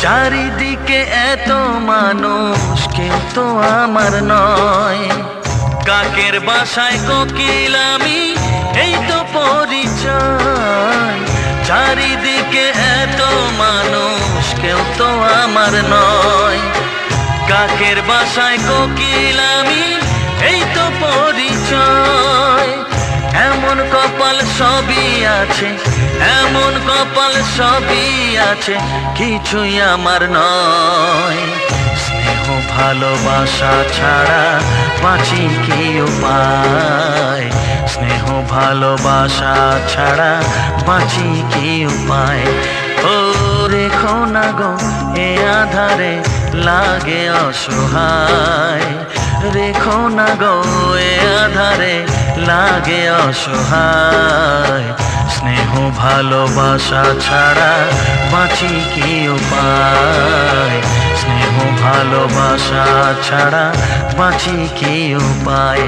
চারিদিকে এত মানুষ, কেউ তো আমার নয়। কাকের বাসায় কোকিল আমি, এই তো পরিচয়। চারিদিকে এত মানুষ, কেউ তো আমার নয়। কাকের বাসায় কোকিল আমি, এই তো পরিচয়। এমন কপাল সবই আছে, এমন কপাল সবই আছে, কিছুই আমার নয়। স্নেহ ভালোবাসা ছাড়া বাঁচি কি উপায়? স্নেহ ভালোবাসা ছাড়া বাঁচি কি উপায়? ও রেখো না গো এ আধারে, লাগে অসহায়। রেখো না গো এ আধারে, লাগে অসহায়। স্নেহ ভালোবাসা ছাড়া বাঁচি কি উপায়? স্নেহ ভালোবাসা ছাড়া বাঁচি কি উপায়?